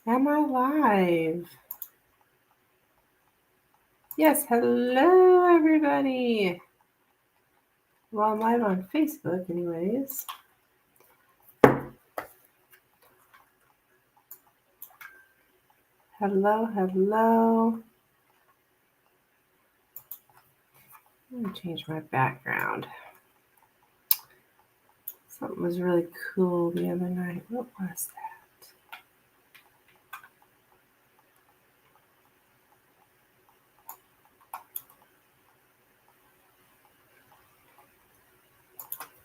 Am I live? Yes, hello everybody. Well, I'm live on Facebook anyways. Hello. Let me change my background. Something was really cool the other night. What was that?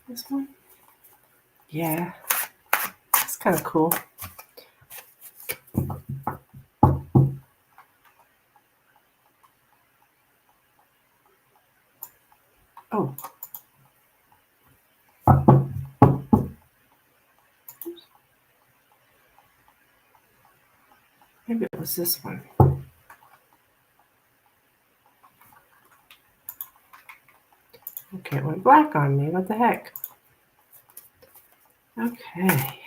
This one? Yeah, it's kind of cool. Oh. Maybe it was this one. Okay, it went black on me. What the heck? Okay.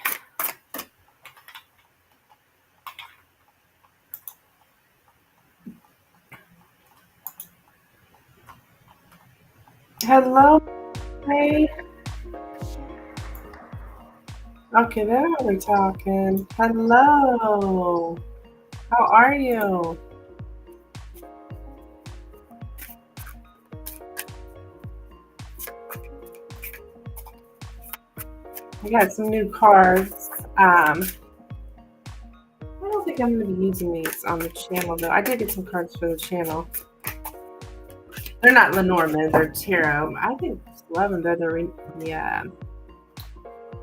Hello. Hey. Okay, there we're talking. Hello. How are you? I got some new cards. I don't think I'm going to be using these on the channel, though. I did get some cards for the channel. They're not Lenormand, they're tarot. I think love them. They're the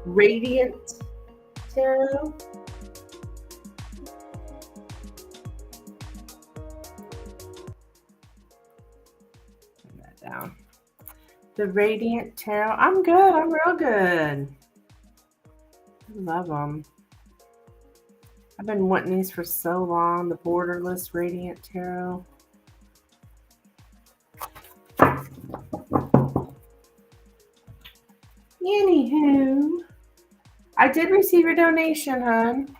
Radiant Tarot. Put that down. The Radiant Tarot. I'm good. I'm real good. I love them. I've been wanting these for so long. The Borderless Radiant Tarot. Anywho, I did receive a donation, hon.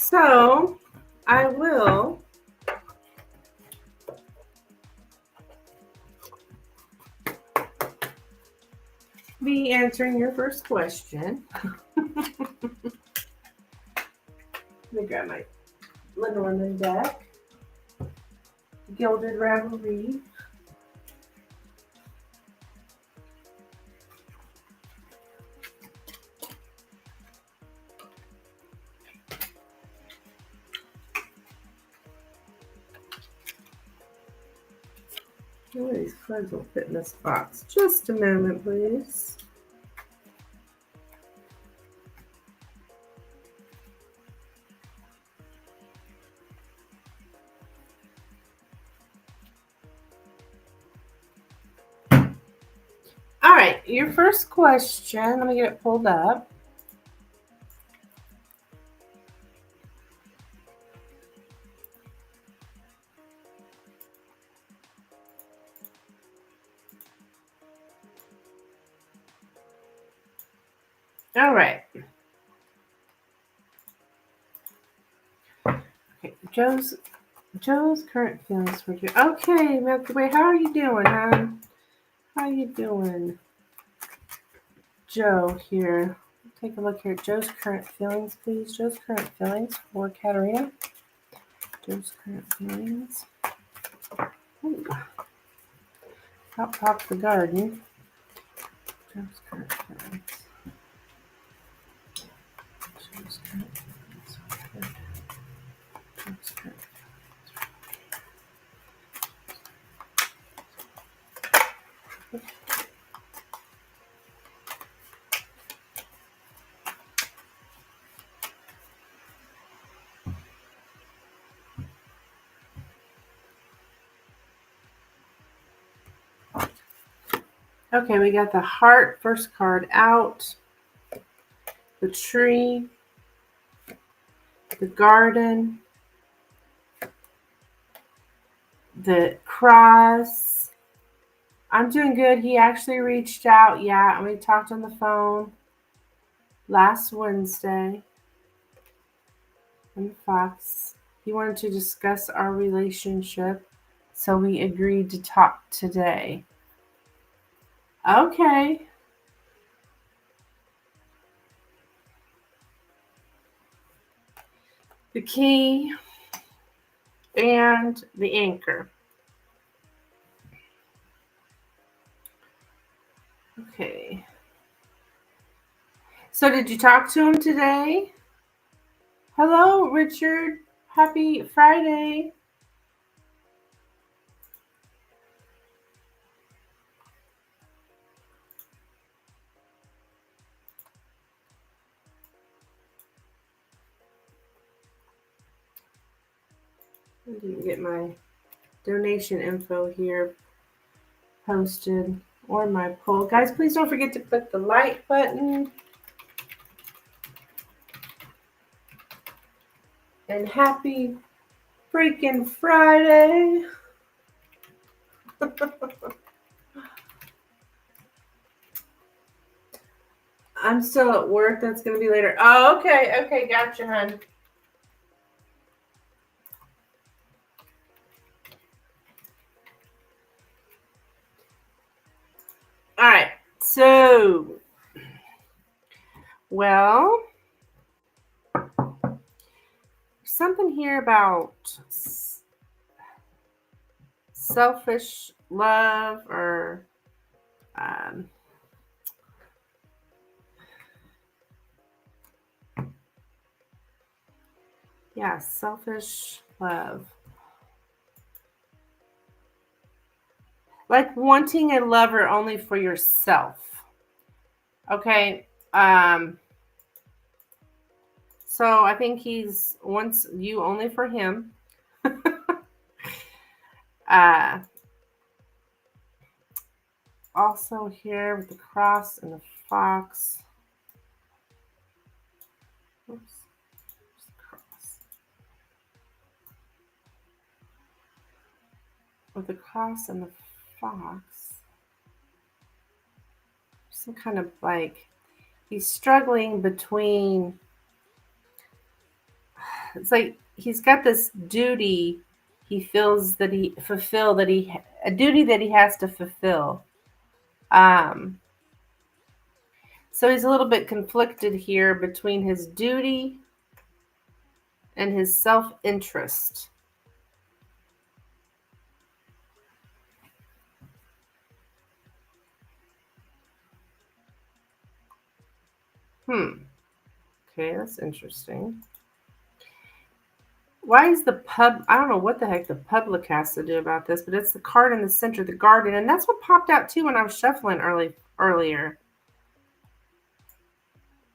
So, I will be answering your first question. Let me grab my Lenormand deck. Gilded Revelry. Oh, these cards will fit in this box. Just a moment, please. All right, your first question. Let me get it pulled up. All right. Okay, Joe's current feelings for you. Okay, Milky Way, how are you doing, hon? How you doing? Joe here. Take a look here. Joe's current feelings, please. Joe's current feelings for Katerina. Joe's current feelings. Ooh. Out popped the garden. Joe's current feelings. Okay, we got the heart, first card out, the tree, the garden, the cross. I'm doing good. He actually reached out. Yeah, and we talked on the phone last Wednesday. And the fox. He wanted to discuss our relationship, so we agreed to talk today. Okay. The key and the anchor. Okay. So did you talk to him today? Hello, Richard. Happy Friday. I didn't get my donation info here posted or my poll. Guys, please don't forget to click the like button. And happy freaking Friday. I'm still at work. That's going to be later. Oh, okay. Okay. Gotcha, hon. All right. So, well, something here about selfish love or yeah, selfish love. Like wanting a lover only for yourself. Okay. So I think he's wants you only for him. Also here with the cross and the fox. Oops. Cross. With the cross and the fox. Some kind of like he's struggling between. It's like he's got this duty he feels that he fulfill that he a duty that he has to fulfill. So he's a little bit conflicted here between his duty and his self-interest. Okay, that's interesting. Why is the pub? I don't know what the heck the public has to do about this, but it's the card in the center, the garden, and that's what popped out too when I was shuffling earlier.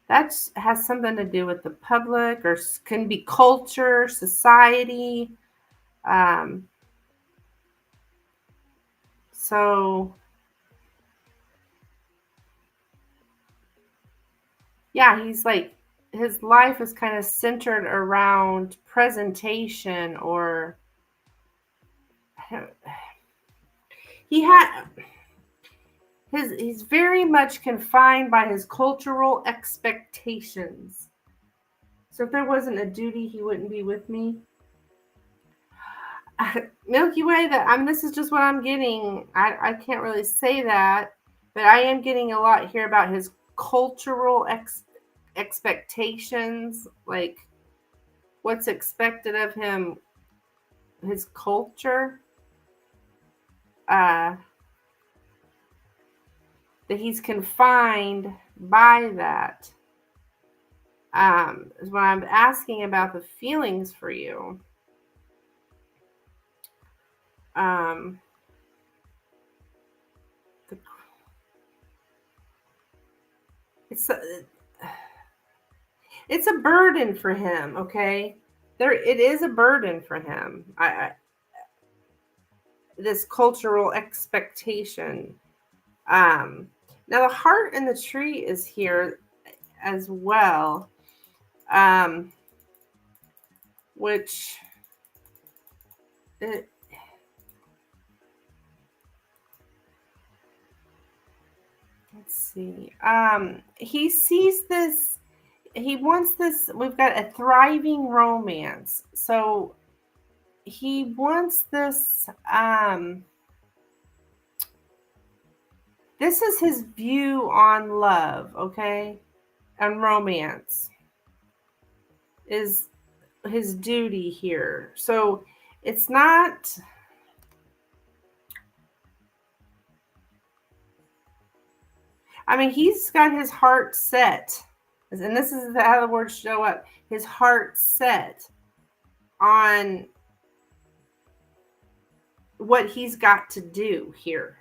That has something to do with the public, or can be culture, society. So yeah, he's like his life is kind of centered around presentation or he's very much confined by his cultural expectations. So if there wasn't a duty, he wouldn't be with me. Milky Way, this is just what I'm getting. I can't really say that, but I am getting a lot here about his cultural expectations, like what's expected of him, his culture, that he's confined by that. Is when I'm asking about the feelings for you. The it's a burden for him. Okay, it is a burden for him. This cultural expectation. Now the heart and the tree is here as well, which let's see. He sees this. He wants this. We've got a thriving romance, so he wants this. This is his view on love, okay, and romance is his duty here. So it's not. I mean, he's got his heart set, and this is how the words show up. His heart set on what he's got to do here.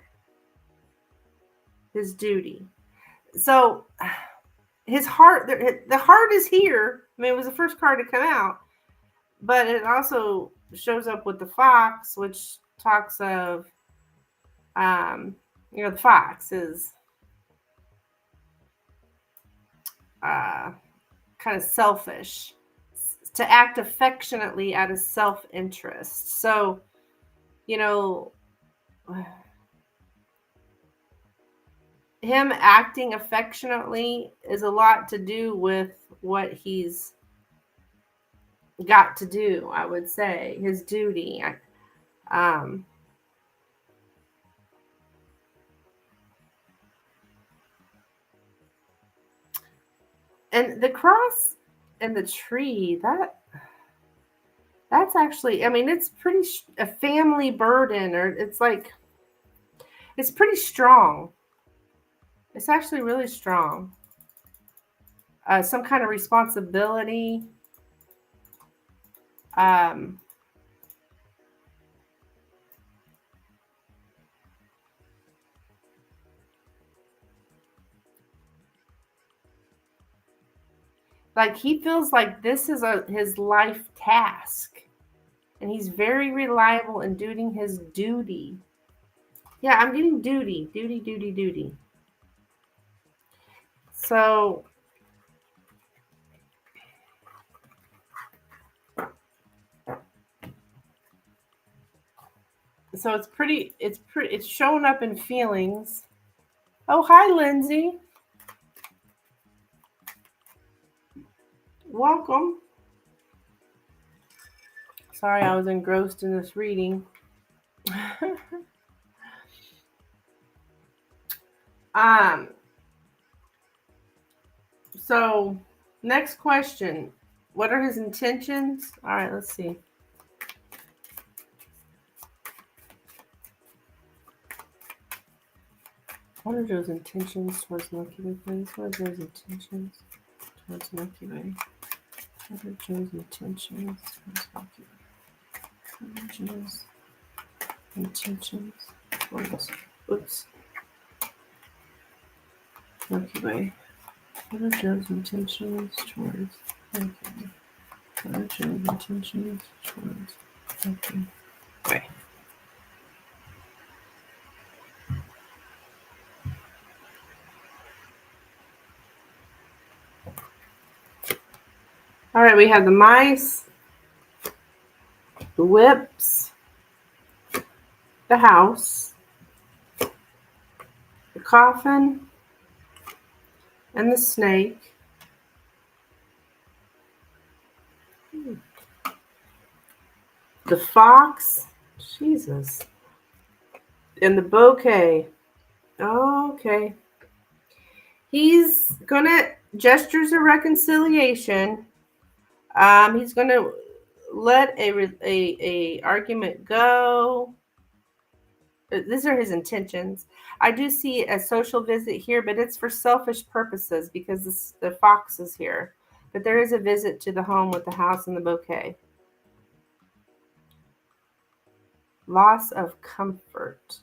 His duty. So his heart, the heart is here. I mean, it was the first card to come out, but it also shows up with the fox, which talks of, the fox is kind of selfish, to act affectionately out of self-interest. So, him acting affectionately is a lot to do with what he's got to do, I would say, his duty. And the cross and the tree, that's actually, I mean, it's pretty a family burden, or it's pretty strong. It's actually really strong. Some kind of responsibility. Like he feels like this is his life task, and he's very reliable in doing his duty. Yeah, I'm getting duty. So it's showing up in feelings. Oh, hi, Lindsay. Welcome. Sorry, I was engrossed in this reading. So next question. What are his intentions? All right, let's see. What are Joe's intentions towards Milky Way, please? What are Joe's intentions towards Milky Way? What are Joe's intentions towards Milky Way? What are Joe's intentions towards, Milky Way? What are Joe's intentions towards Milky Way? What are Joe's intentions towards Milky Way? All right, we have the mice, the whips, the house, the coffin, and the snake. The fox, Jesus, and the bouquet. Okay. He's gonna gestures of reconciliation. He's gonna let a argument go. These are his intentions. I do see a social visit here, but it's for selfish purposes because the fox is here. But there is a visit to the home with the house and the bouquet. Loss of comfort.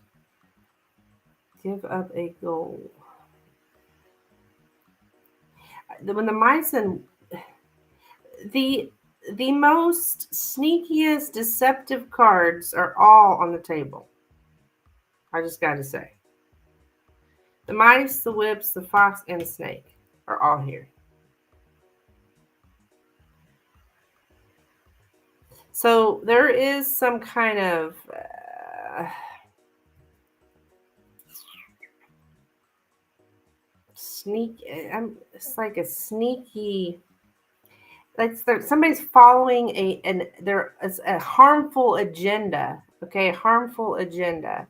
Give up a goal. When the mice and the most sneakiest deceptive cards are all on the table. I just got to say. The mice, the whips, the fox, and the snake are all here. So there is some kind of it's like a sneaky, like somebody's following a harmful agenda. Okay, harmful agenda.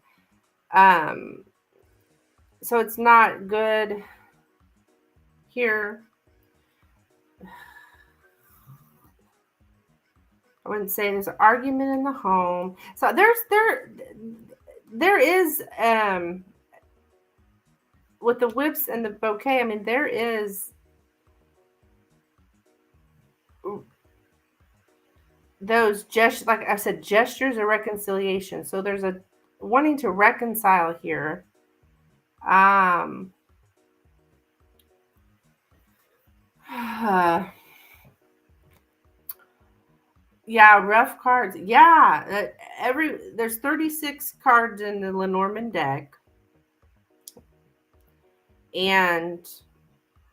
So it's not good here. I wouldn't say there's an argument in the home. So there is with the whips and the bouquet. I mean, there is those gestures, like I said, gestures of reconciliation. So there's a wanting to reconcile here. Yeah, rough cards. Yeah, there's 36 cards in the Lenormand deck, and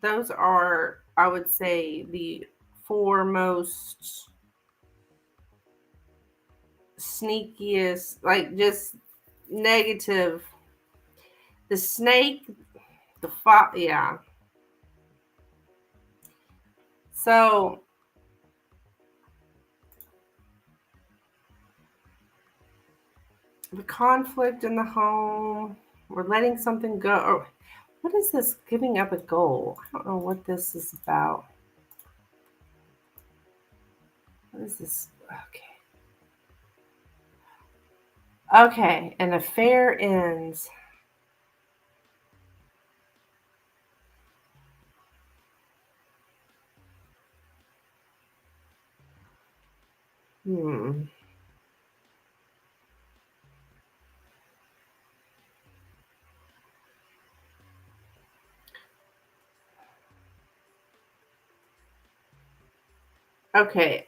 those are, I would say, the four most sneakiest, like just negative. The snake, the fox, yeah. So the conflict in the home, we're letting something go. Or, what is this giving up a goal? I don't know what this is about. What is this? Okay, an affair ends. Okay.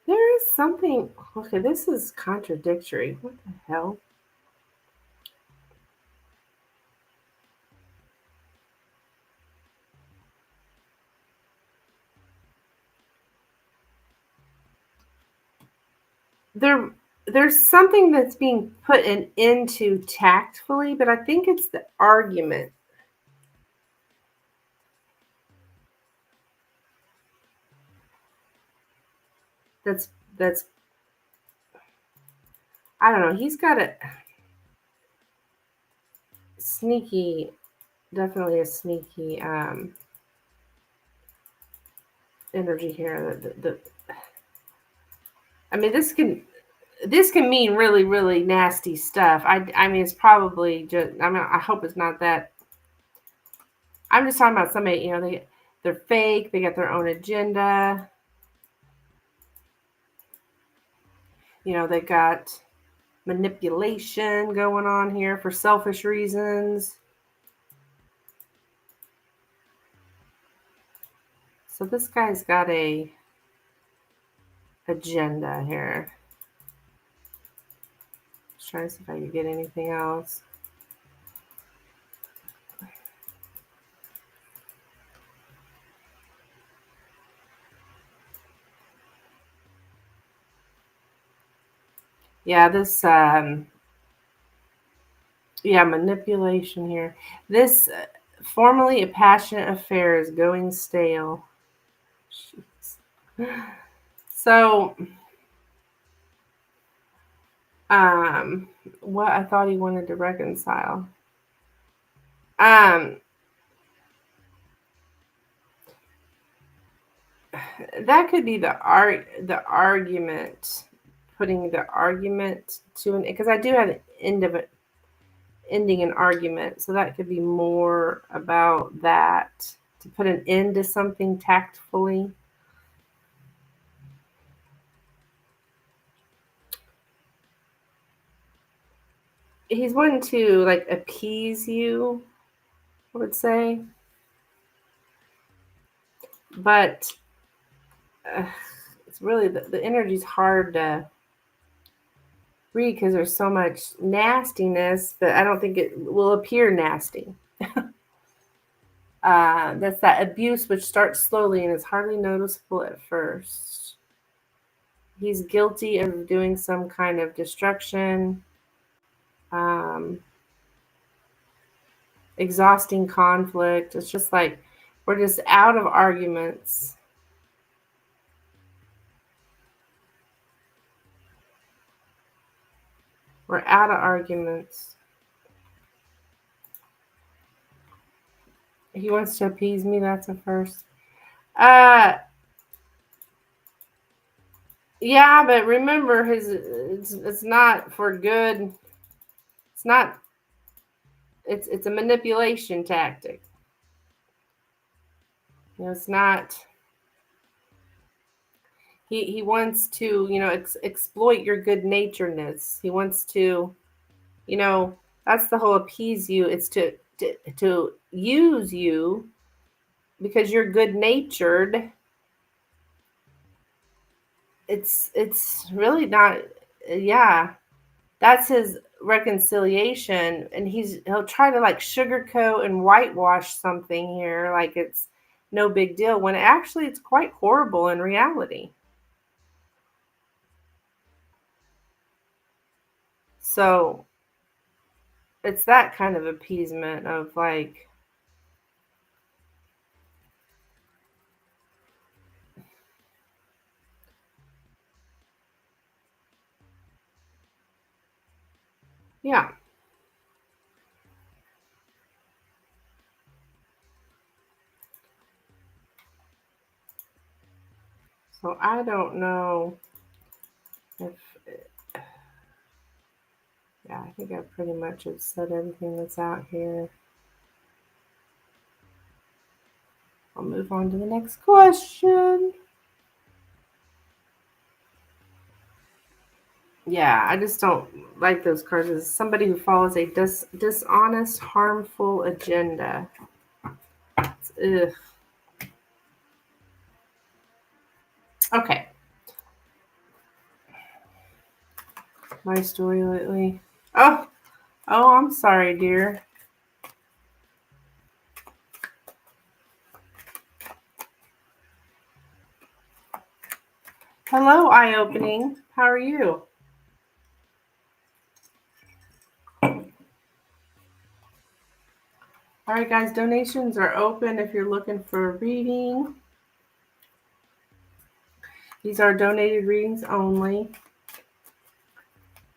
There is something. Okay, this is contradictory. What the hell? There's something that's being put into tactfully, but I think it's the argument. That's I don't know. He's got a sneaky, definitely a sneaky energy here. I mean, this can mean really, really nasty stuff. I mean, it's probably just. I mean, I hope it's not that. I'm just talking about somebody. You know, they're fake. They got their own agenda. You know, they got manipulation going on here for selfish reasons. So this guy's got a agenda here. Just trying to see if I can get anything else. Yeah, this manipulation here. This formerly a passionate affair is going stale. Jeez. So what I thought he wanted to reconcile. That could be the argument, putting the argument to an, because I do have an end of it, ending an argument, so that could be more about that to put an end to something tactfully. He's wanting to like appease you, I would say. But it's really the energy's hard to read because there's so much nastiness, but I don't think it will appear nasty. That's that abuse which starts slowly and is hardly noticeable at first. He's guilty of doing some kind of destruction, um, exhausting conflict. It's just like we're just out of arguments. We're out of arguments. He wants to appease me. That's a first. Yeah, but remember, it's not for good. It's not. It's a manipulation tactic. It's not. He wants to exploit your good naturedness. He wants to that's the whole appease you. It's to use you because you're good natured. It's really not. Yeah, that's his reconciliation, and he'll try to like sugarcoat and whitewash something here like it's no big deal when actually it's quite horrible in reality. So it's that kind of appeasement of like, yeah. So I don't know if, yeah, I think I pretty much have said everything that's out here. I'll move on to the next question. Yeah, I just don't like those cards. It's somebody who follows a dishonest, harmful agenda. Ugh. Okay. My story lately. Oh, I'm sorry, dear. Hello, eye opening. How are you? All right, guys, donations are open if you're looking for a reading. These are donated readings only.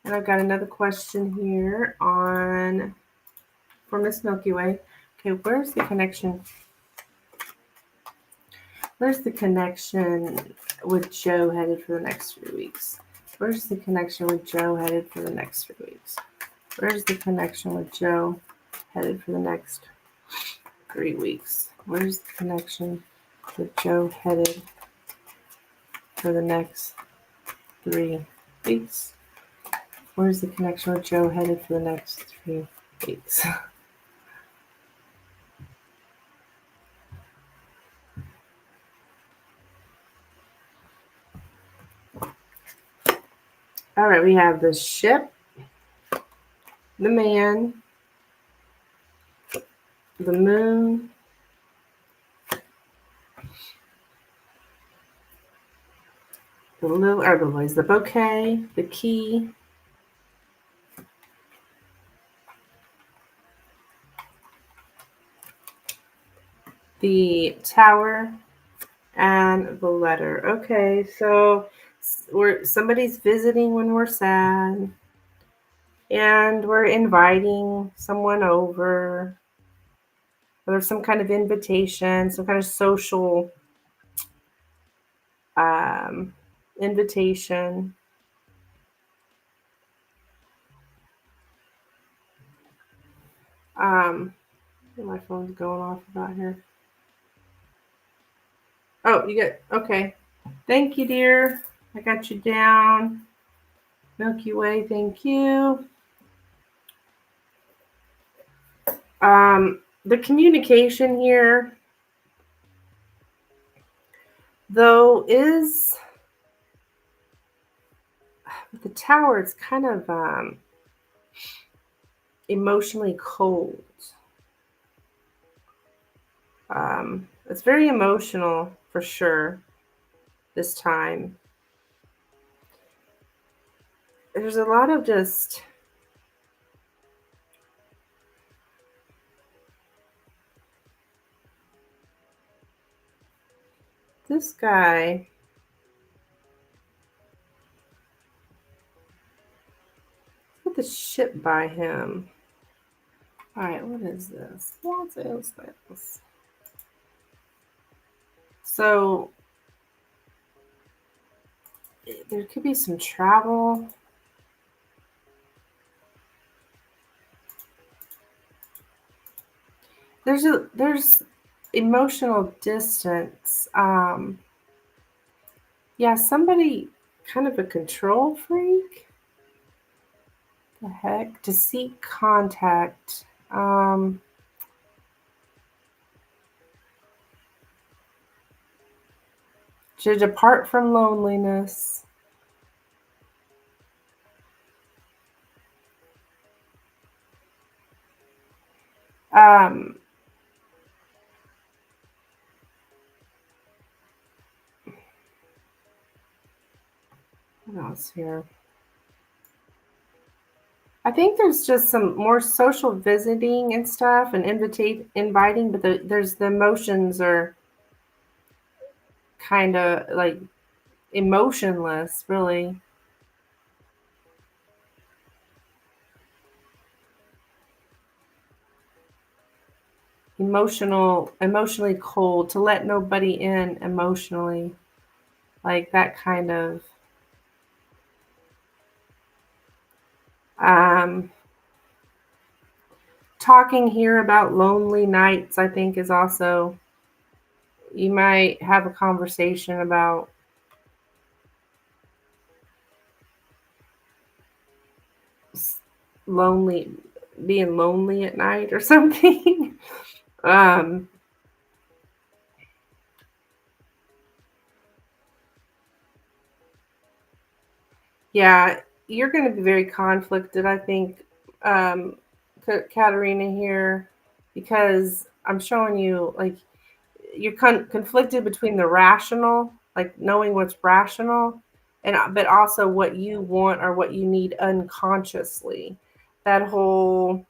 And I've got another question here for Miss Milky Way. Okay, where's the connection? Where's the connection with Joe headed for the next 3 weeks? Where's the connection with Joe headed for the next 3 weeks? Where's the connection with Joe headed for the next 3 weeks? Where's the connection with Joe headed for the next 3 weeks? Where's the connection with Joe headed for the next 3 weeks? All right, we have the ship, the man, the moon, the bouquet, the key, the tower, and the letter. Okay, so somebody's visiting when we're sad, and we're inviting someone over. There's some kind of invitation, some kind of social invitation. My phone's going off about here. Oh, you get okay. Thank you, dear. I got you down. Milky Way, thank you. The communication here, though, is with the tower. It's kind of emotionally cold. It's very emotional for sure this time. There's a lot of just this guy. Put the ship by him. All right, what is this? What is this? So there could be some travel. There's emotional distance. Yeah, somebody kind of a control freak. The heck? To seek contact. To depart from loneliness. Um, what else here? I think there's just some more social visiting and stuff and inviting, but there's the emotions are kind of like emotionless, really. Emotionally cold, to let nobody in emotionally, like that kind of. Um, Talking here about lonely nights, I think, is also, you might have a conversation about lonely, being lonely at night or something. um, yeah, you're going to be very conflicted, I think, um, Katerina here, because I'm showing you like you're conflicted between the rational, like knowing what's rational, and but also what you want or what you need unconsciously. That whole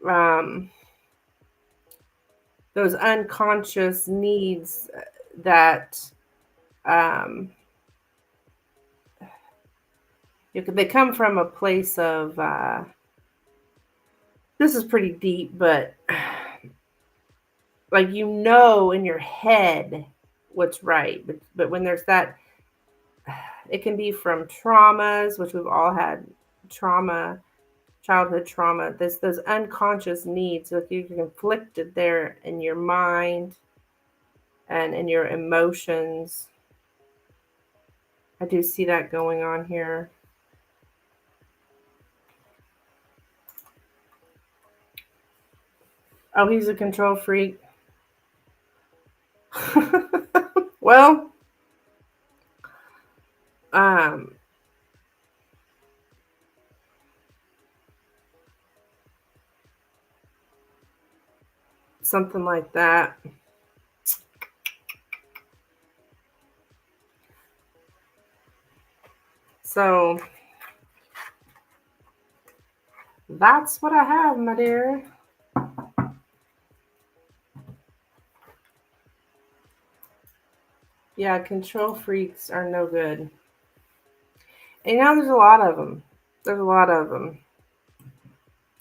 um, those unconscious needs that um, they come from a place of this is pretty deep, but like in your head what's right, but when there's that, it can be from traumas, which we've all had trauma, childhood trauma. This those unconscious needs, like you're conflicted there in your mind and in your emotions. I do see that going on here. Oh, he's a control freak. Well, um, something like that. So that's what I have, my dear. Yeah, control freaks are no good. And now there's a lot of them. There's a lot of them.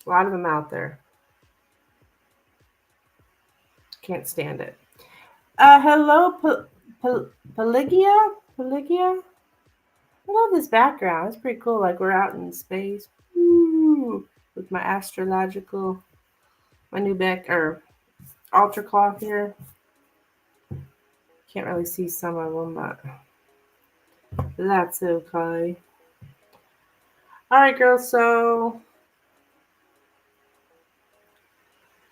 A lot of them out there. Can't stand it. Hello, Pelagia? Pelagia? I love this background. It's pretty cool. Like we're out in space. Ooh, with my astrological, my new back or altar cloth here. Can't really see some of them, but that's okay. All right, girls. So,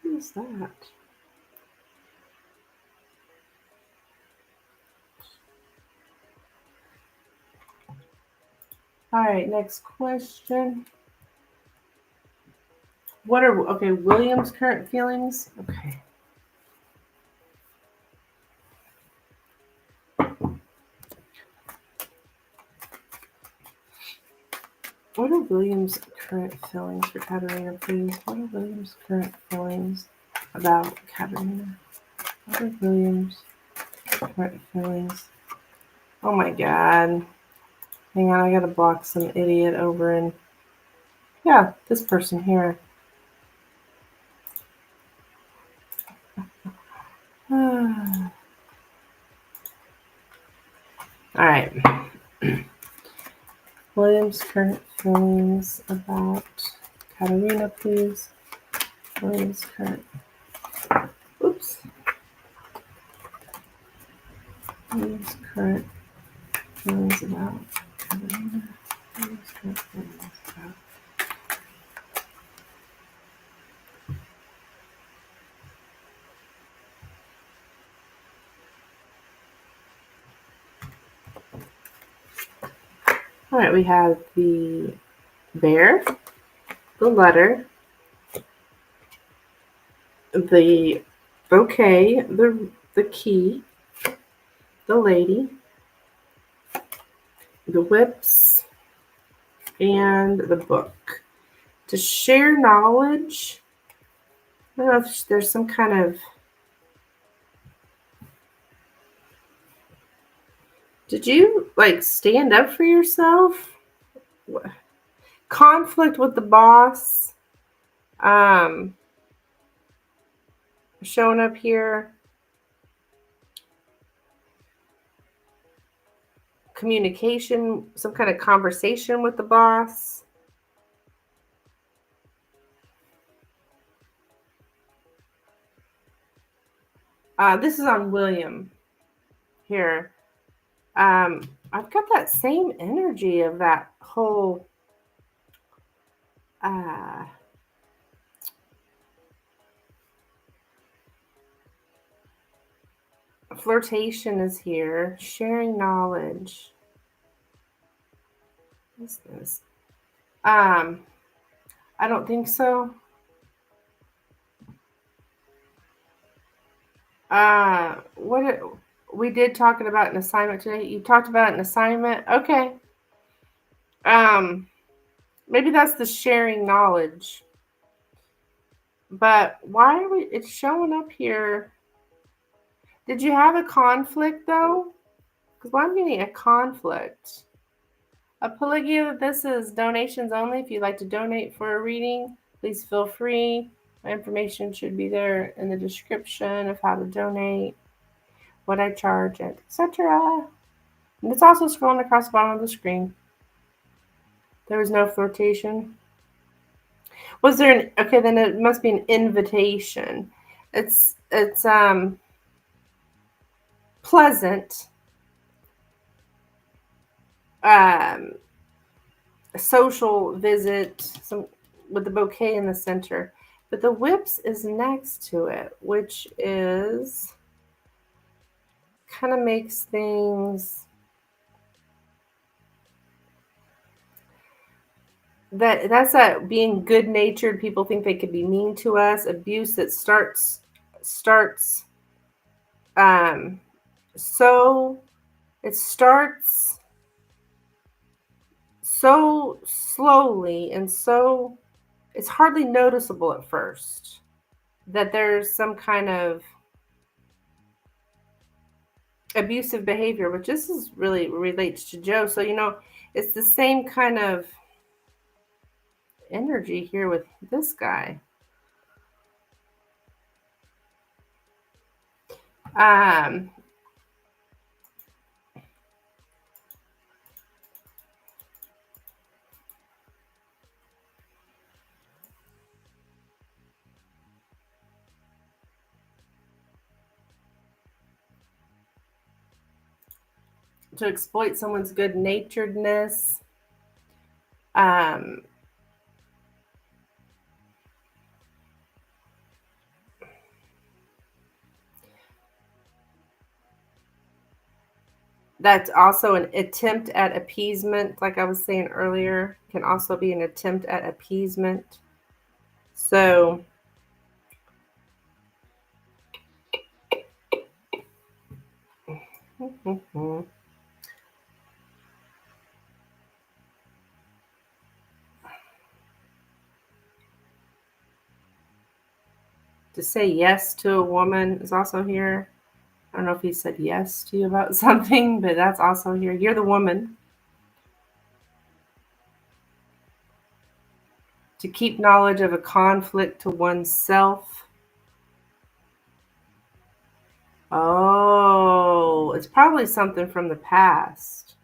who's that? All right, next question. What are William's current feelings? Okay. What are William's current feelings for Katerina, please? What are William's current feelings about Katerina? What are William's current feelings? Oh my god. Hang on, I gotta block some idiot over in. Yeah, this person here. All right. William's current feelings about Katerina, please. William's current. Oops. William's current feelings about Katerina. William's current feelings about. All right, we have the bear, the letter, the bouquet, the key, the lady, the whips, and the book. To share knowledge, I don't know if there's some kind of. Did you like stand up for yourself? Conflict with the boss. Showing up here. Communication, some kind of conversation with the boss. This is on William here. I've got that same energy of that whole flirtation is here. Sharing knowledge. What's this? I don't think so. What we did talking about an assignment today. You talked about an assignment. Okay. Maybe that's the sharing knowledge. But why are we? It's showing up here. Did you have a conflict though? Because I'm getting a conflict. A Pelagia, this is donations only. If you'd like to donate for a reading, please feel free. My information should be there in the description of how to donate, what I charge, etc. And it's also scrolling across the bottom of the screen. There was no flirtation. Was there an okay? Then it must be an invitation. It's pleasant. A social visit, some with the bouquet in the center, but the whips is next to it, which is kind of makes things that's that being good natured. People think they could be mean to us. Abuse that starts so it starts so slowly and so it's hardly noticeable at first that there's some kind of abusive behavior, which this is really relates to Joe. So, it's the same kind of energy here with this guy. to exploit someone's good-naturedness. That's also an attempt at appeasement, like I was saying earlier, can also be an attempt at appeasement. So to say yes to a woman is also here. I don't know if he said yes to you about something, but that's also here. You're the woman. To keep knowledge of a conflict to oneself. Oh, it's probably something from the past.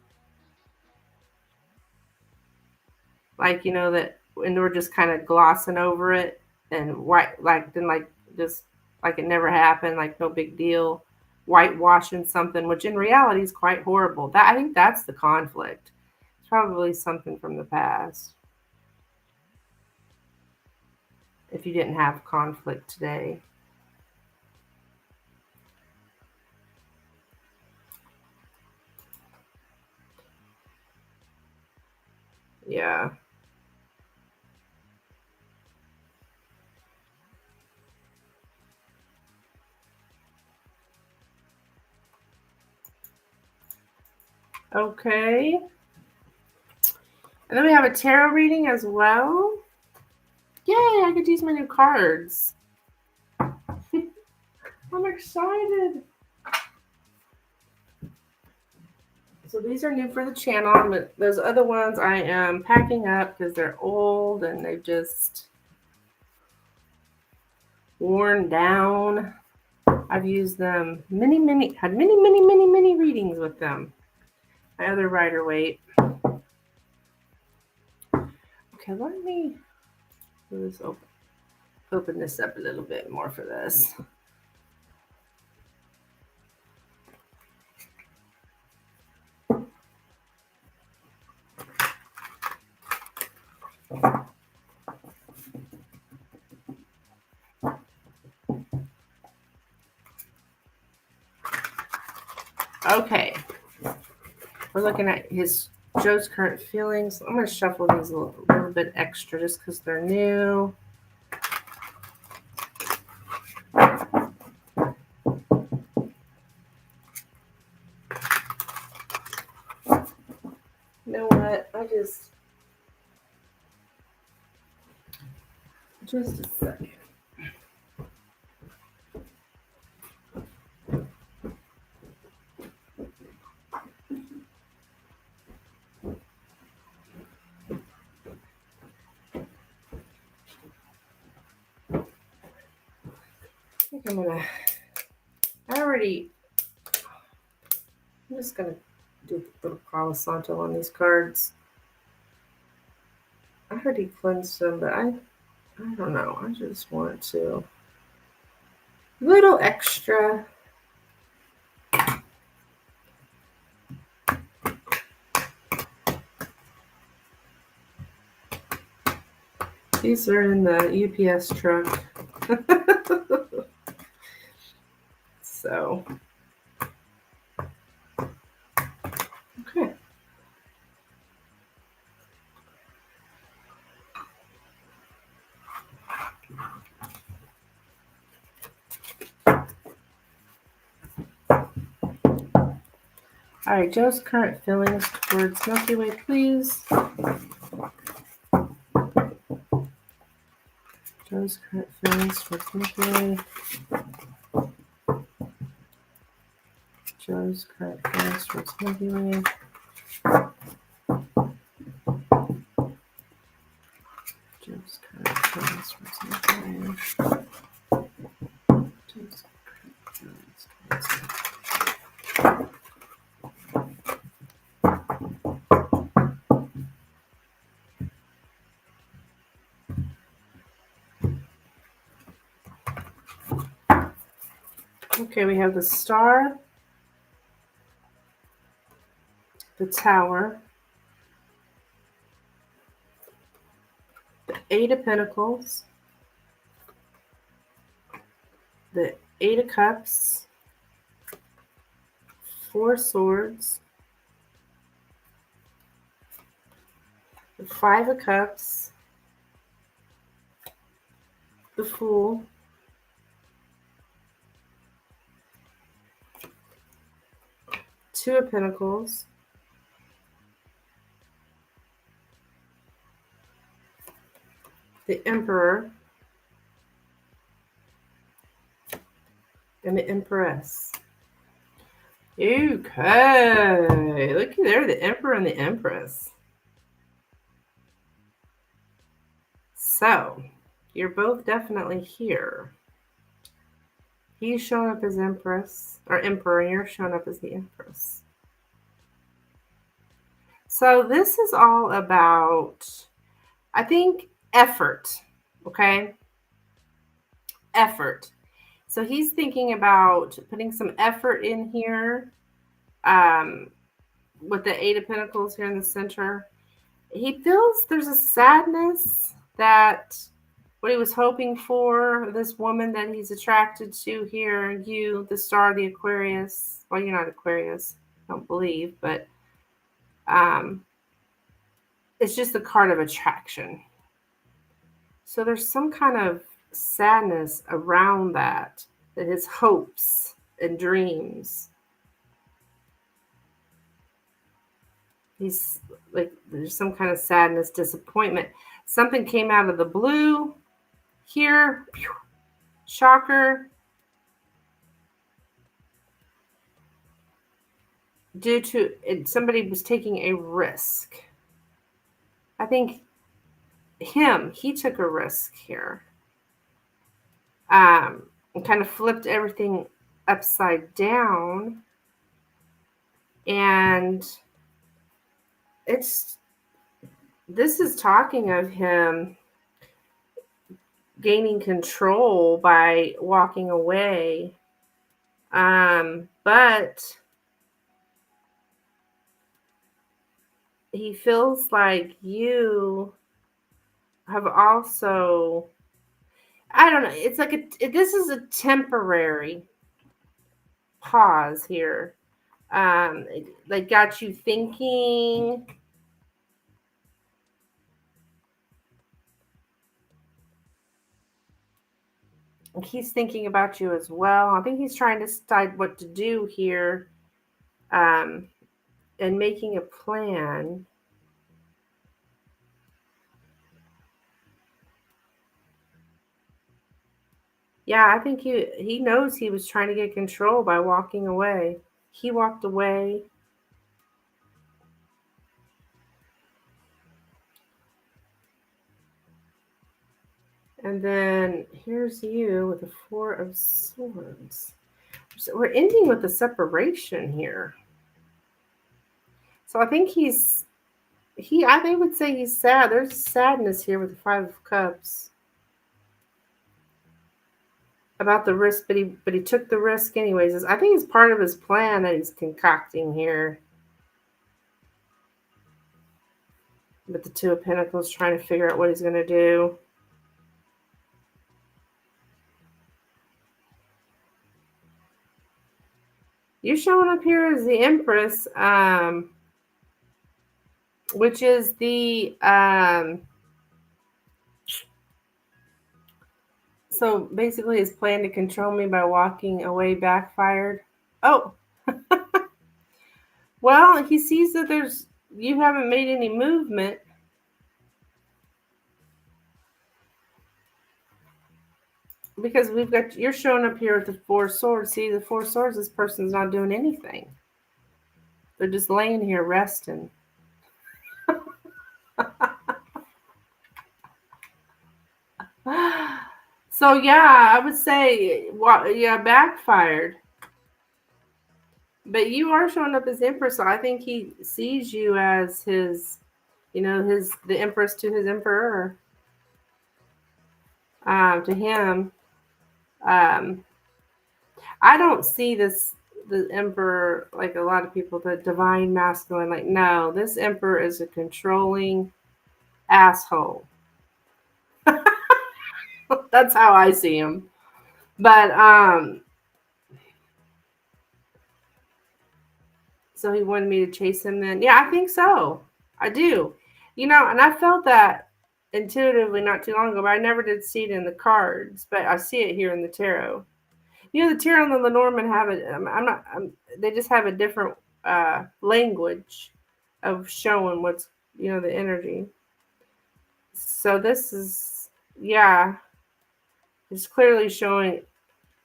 Like, you know, that, and we're just kind of glossing over it and white, like, then, like, just like it never happened, like, no big deal. Whitewashing something, which in reality is quite horrible. That, I think that's the conflict. It's probably something from the past. If you didn't have conflict today. Yeah. Okay. And then we have a tarot reading as well. Yay, I get to use my new cards. I'm excited. So these are new for the channel, but those other ones I am packing up because they're old and they've just worn down. I've used them had many readings with them. My other Rider-Waite. Okay, let me do this open this up a little bit more for this. Okay, we're looking at Joe's current feelings. I'm going to shuffle these a little bit extra just because they're new. You know what? Just a second. I think I'm just gonna do a little Palo Santo on these cards. I already cleansed them, but I don't know. I just want to little extra. These are in the UPS truck. So, okay. All right, Joe's current feelings towards Milky Way, please. Joe's current feelings towards Milky Way. Joe's current feelings towards Milky Way. Joe's current feelings towards Milky Way. Joe's current feelings towards Milky Way. Okay, we have the Star, the Tower, the Eight of Pentacles, the Eight of Cups, Four Swords, the Five of Cups, the Fool, Two of Pentacles, the Emperor, and the Empress. Okay, looky there, the Emperor and the Empress. So, you're both definitely here. He's showing up as Empress, or Emperor, and you're showing up as the Empress. So this is all about, I think, effort, okay? Effort. So he's thinking about putting some effort in here with the Eight of Pentacles here in the center. He feels there's a sadness that what he was hoping for, this woman that he's attracted to here, you, the star of the Aquarius. Well, you're not Aquarius, I don't believe, but it's just the card of attraction. So there's some kind of sadness around that his hopes and dreams. He's like, there's some kind of sadness, disappointment. Something came out of the blue here. Shocker. Due to somebody was taking a risk. I think he took a risk here. And kind of flipped everything upside down. And this is talking of him gaining control by walking away. But he feels like you have also, I don't know, it's like this is a temporary pause here. Like got you thinking. He's thinking about you as well. I think he's trying to decide what to do here, and making a plan. Yeah, I think he knows he was trying to get control by walking away. He walked away. And then here's you with the Four of Swords. So we're ending with the separation here. So I think I would say he's sad. There's sadness here with the Five of Cups about the risk, but he took the risk anyways. I think it's part of his plan that he's concocting here. With the Two of Pentacles, trying to figure out what he's going to do. You're showing up here as the Empress, which is the so basically his plan to control me by walking away backfired. Oh, well, he sees that you haven't made any movement. Because you're showing up here with the Four Swords. See, the Four Swords, this person's not doing anything. They're just laying here resting. So yeah, I would say, backfired. But you are showing up as Empress, so I think he sees you as his, the Empress to his Emperor. To him, I don't see this the emperor, like a lot of people, the divine masculine. Like, no, this emperor is a controlling asshole. That's how I see him. But so he wanted me to chase him then. Yeah, I think so. I do. You know, and I felt that intuitively not too long ago, but I never did see it in the cards, but I see it here in the tarot. You know, the tarot and the Lenormand have it. They just have a different language of showing what's, you know, the energy. So this is, yeah, it's clearly showing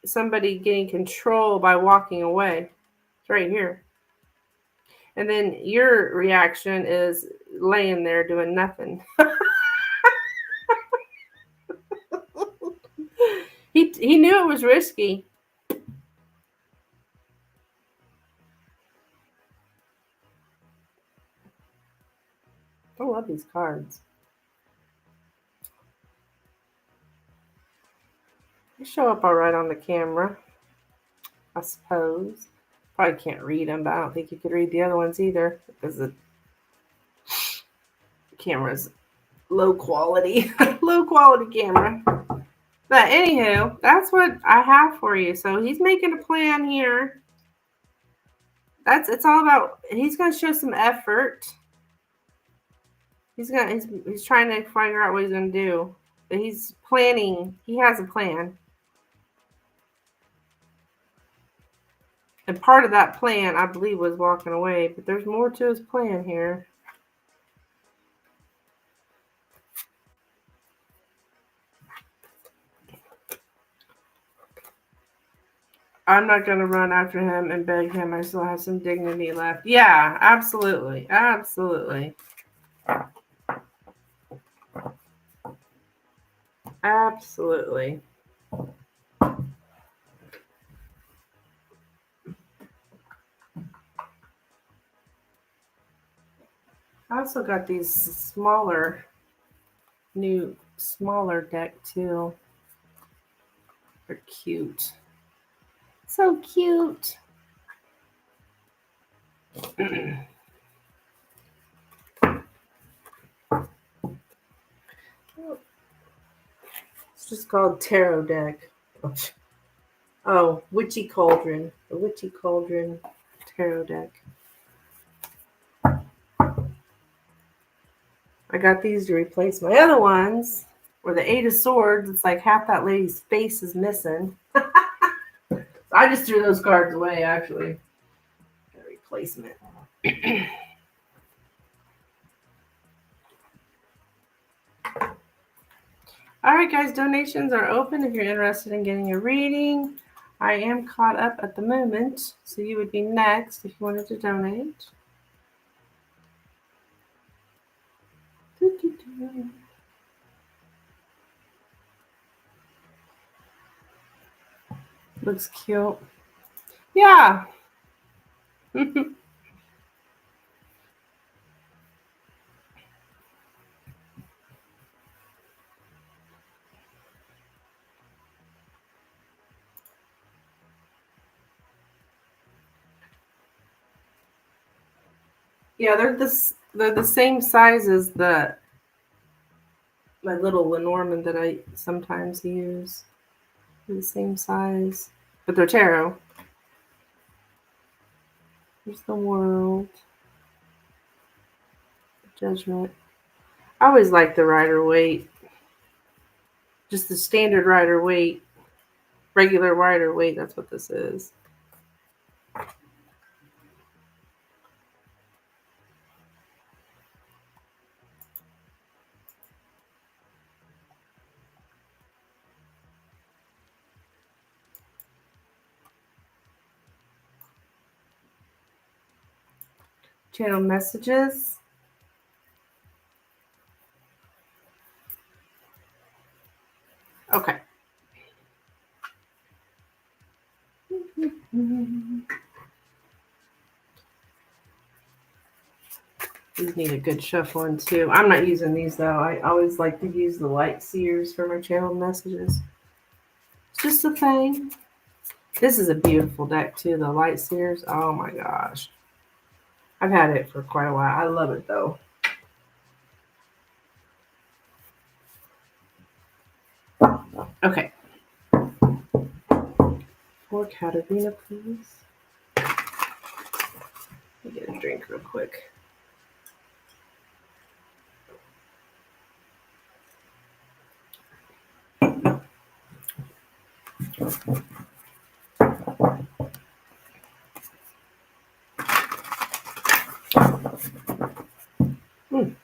somebody getting control by walking away. It's right here. And then your reaction is laying there doing nothing. He knew it was risky. I love these cards. They show up all right on the camera, I suppose. Probably can't read them, but I don't think you could read the other ones either because the camera's low quality. Low quality camera. But anywho, that's what I have for you. So he's making a plan here. It's all about, he's gonna show some effort. He's trying to figure out what he's gonna do. But he's planning, he has a plan. And part of that plan, I believe, was walking away, but there's more to his plan here. I'm not going to run after him and beg him. I still have some dignity left. Yeah, absolutely. Absolutely. Absolutely. I also got these smaller deck too. They're cute. So cute. It's just called Tarot Deck. Oh, Witchy Cauldron. The Witchy Cauldron Tarot Deck. I got these to replace my other ones. Or the Eight of Swords. It's like half that lady's face is missing. I just threw those cards away, actually. A replacement. All right, guys, donations are open if you're interested in getting a reading. I am caught up at the moment, so you would be next if you wanted to donate. Looks cute. Yeah. Yeah, they're the same size as my little Lenormand that I sometimes use. They're the same size, but they're tarot. Here's the World. Judgment. I always like the Rider-Waite. Just the standard Rider-Waite. Regular Rider-Waite, that's what this is. Channel messages. Okay. These need a good shuffling too. I'm not using these though. I always like to use the light seers for my channel messages. It's just a thing. This is a beautiful deck too, the Light Seers. Oh my gosh. I've had it for quite a while. I love it though. Okay. For Katarina, please. Let me get a drink real quick. Mm.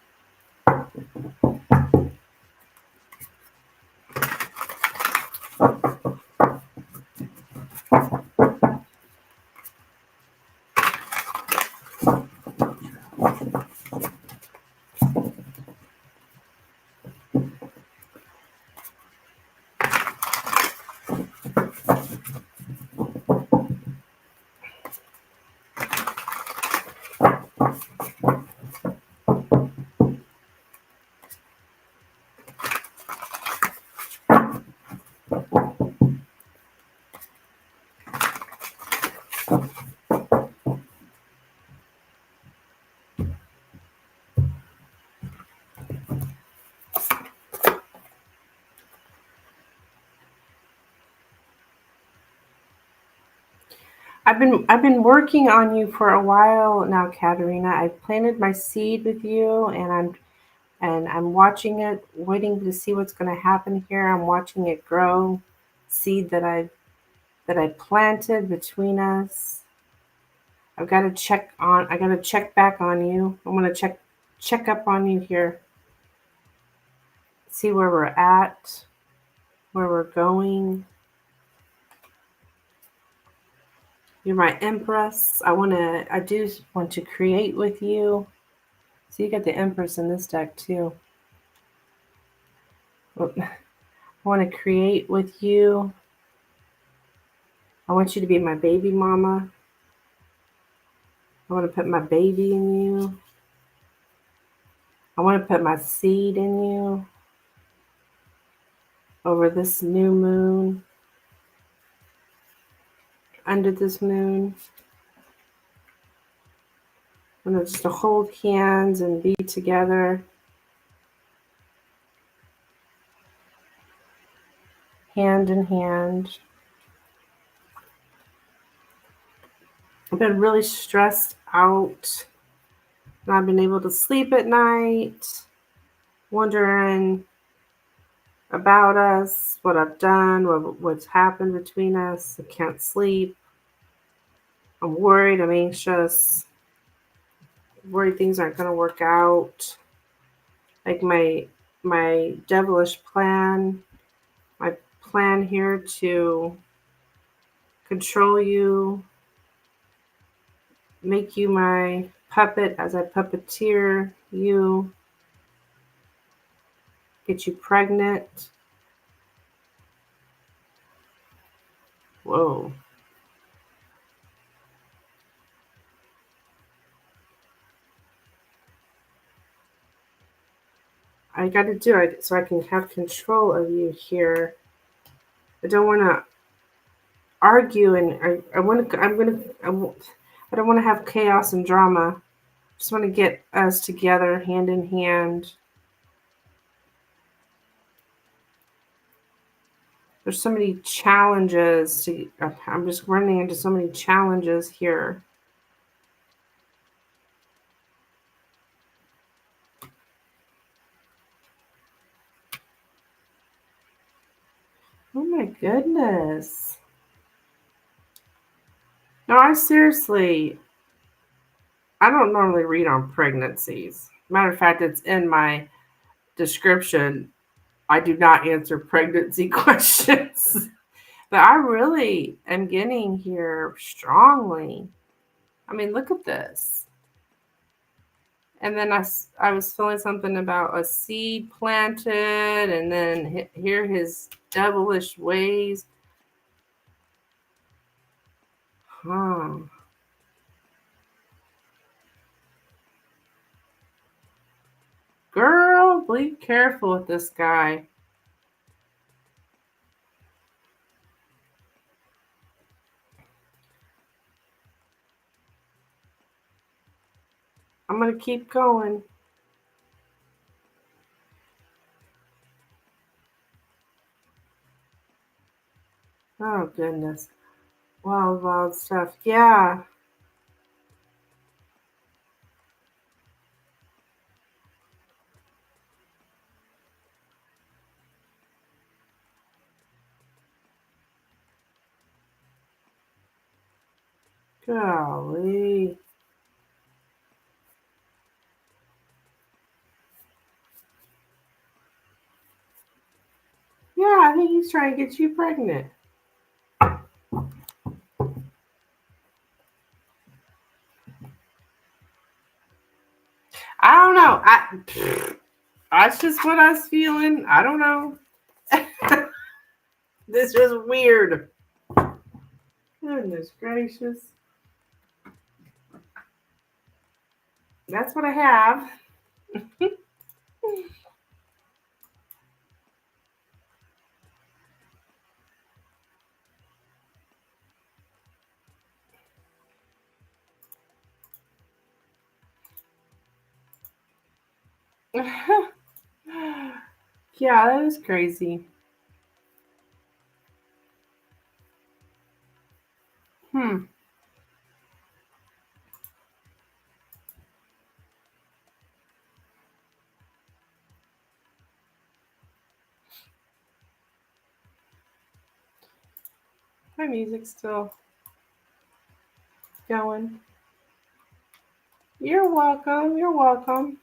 I've been working on you for a while now, Katerina. I planted my seed with you, and I'm watching it, waiting to see what's going to happen here. I'm watching it grow. Seed that I planted between us. I've got to check on. I got to check back on you. I want to check up on you here. See where we're at, where we're going. You're my Empress. I do want to create with you. So you got the Empress in this deck too. I want to create with you. I want you to be my baby mama. I want to put my baby in you. I want to put my seed in you over this new moon, under this moon. I want us just to hold hands and be together, hand in hand. I've been really stressed out. Not been able to sleep at night, wondering about us, what I've done, what's happened between us. I can't sleep. I'm worried. I'm anxious. Worried things aren't going to work out. Like my devilish plan, my plan here to control you, make you my puppet as I puppeteer you, get you pregnant. Whoa. I got to do it so I can have control of you here. I don't want to argue, and I want to. I don't want to have chaos and drama. I just want to get us together, hand in hand. There's so many challenges. I'm just running into so many challenges here. Oh my goodness. No, I don't normally read on pregnancies. Matter of fact, it's in my description. I do not answer pregnancy questions. But I really am getting here strongly. I mean, look at this. And then I was feeling something about a seed planted, and then hear his devilish ways. Huh. Girl, be careful with this guy. I'm going to keep going. Oh, goodness. Wild, wild stuff. Yeah. Golly. Yeah, I think he's trying to get you pregnant. I don't know. That's just what I was feeling. I don't know. This is weird. Goodness gracious. That's what I have. Yeah, that is crazy. Hmm. My music's still going. You're welcome. You're welcome.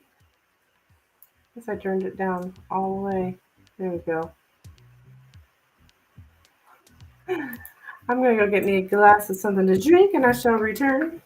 Guess I turned it down all the way. There we go. I'm gonna go get me a glass of something to drink and I shall return.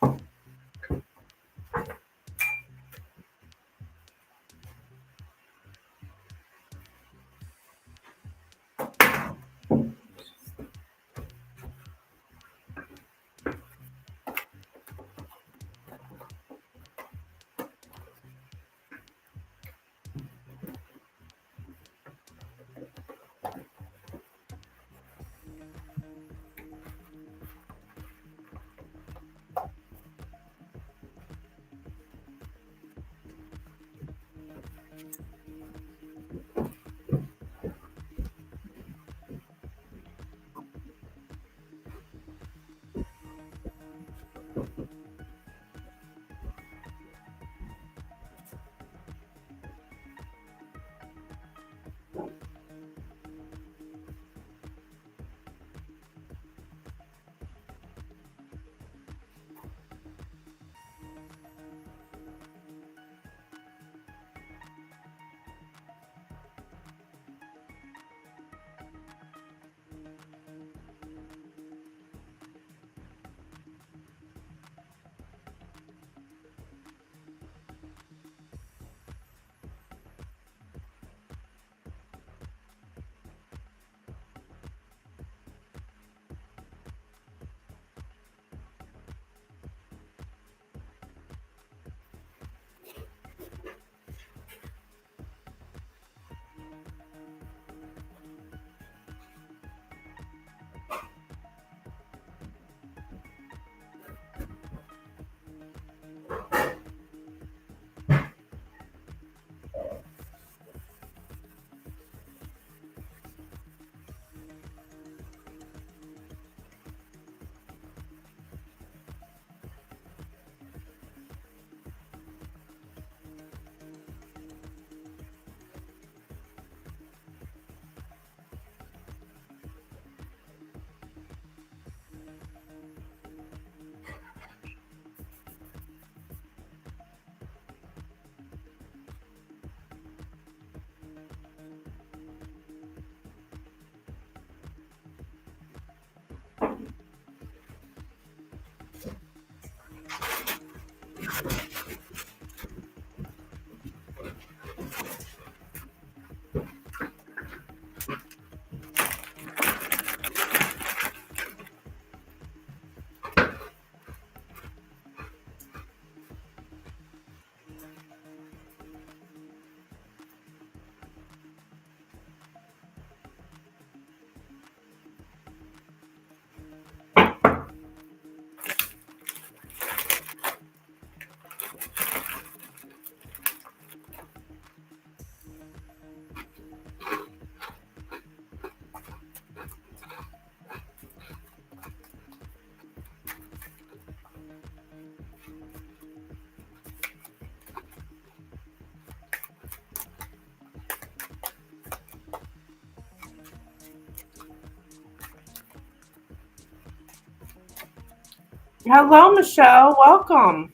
Hello, Michelle. Welcome.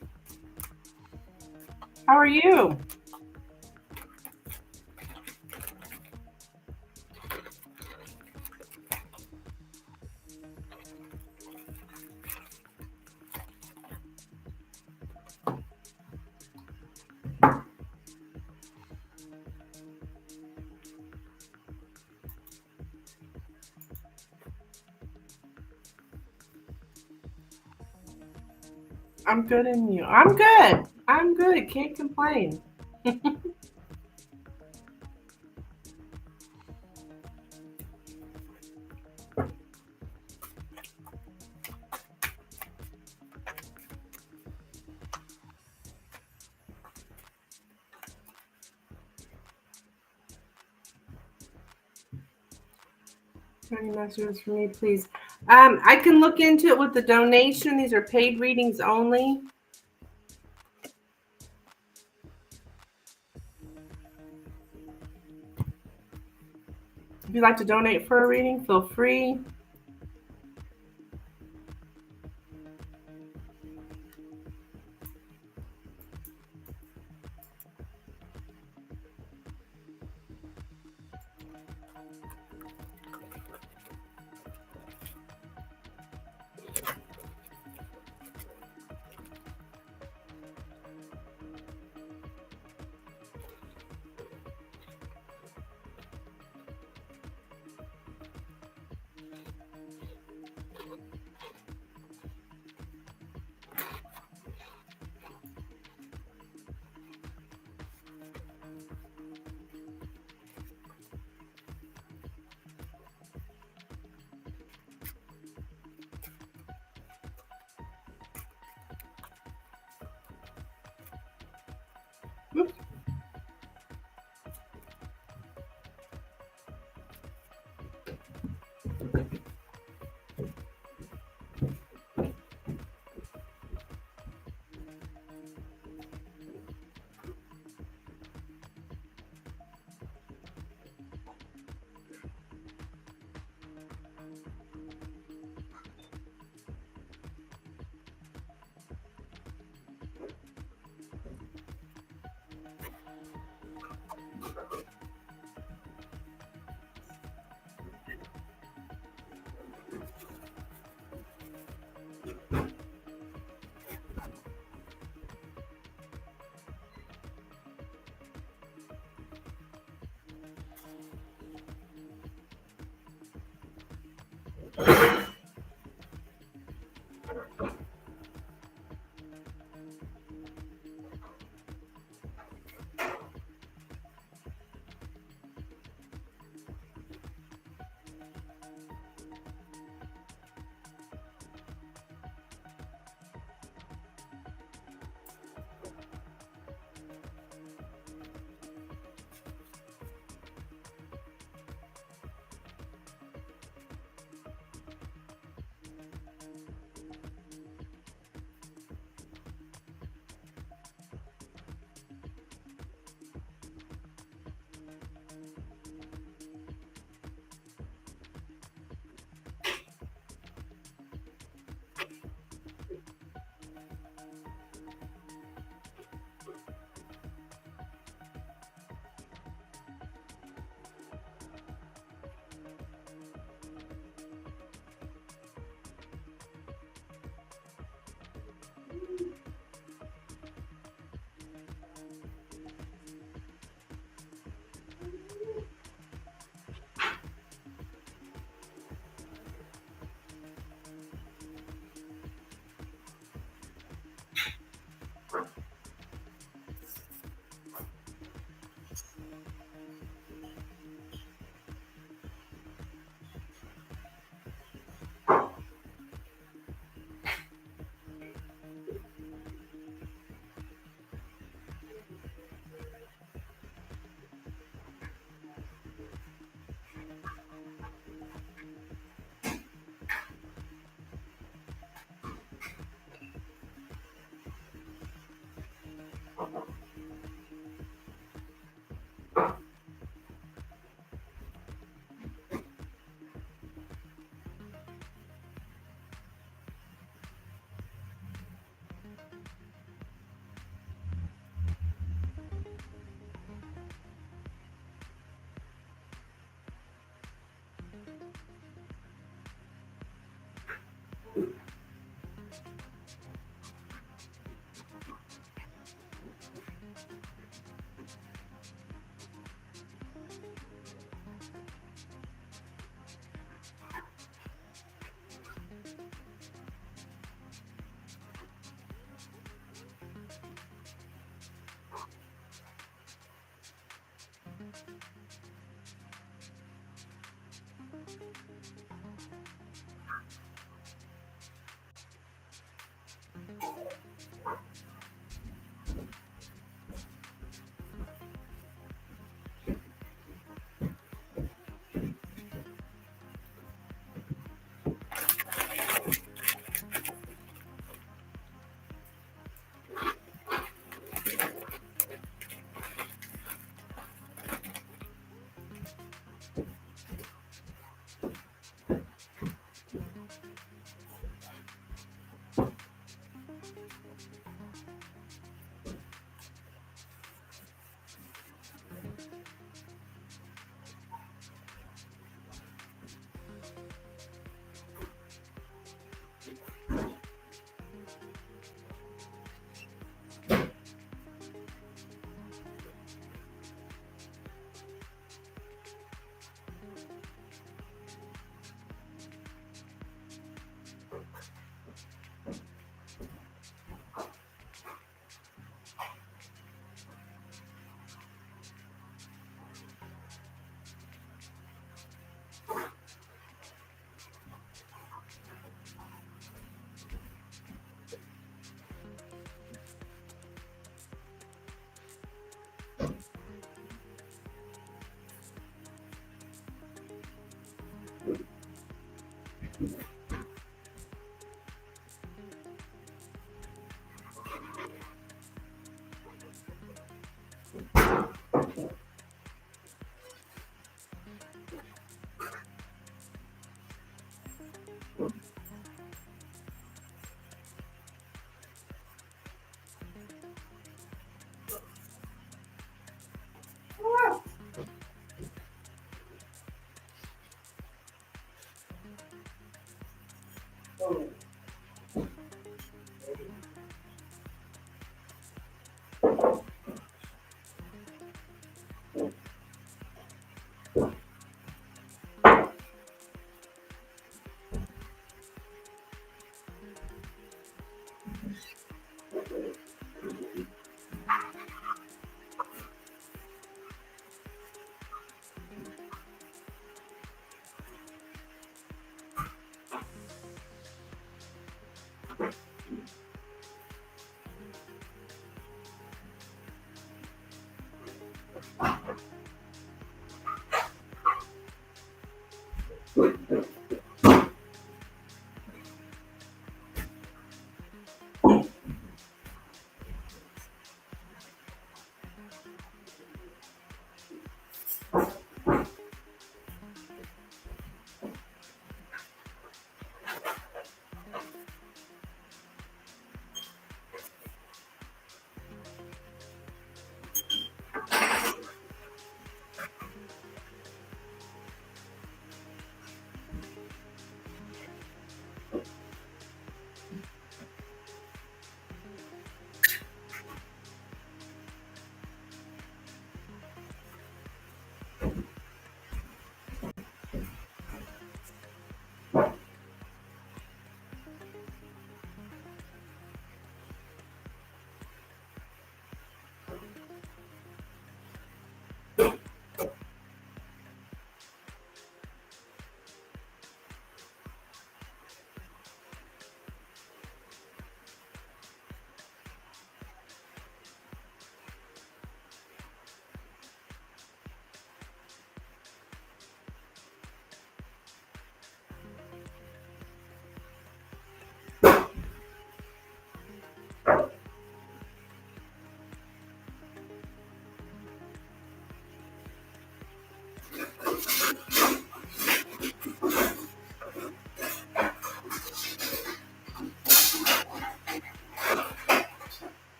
How are you? I'm good, and you? I'm good. I'm good. Can't complain. Any messages for me, please? I can look into it with the donation. These are paid readings only. If you'd like to donate for a reading, feel free. Oops.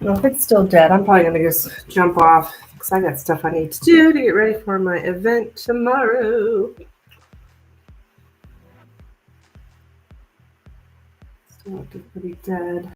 Well, if it's still dead, I'm probably going to just jump off because I got stuff I need to do to get ready for my event tomorrow. Still looking pretty dead.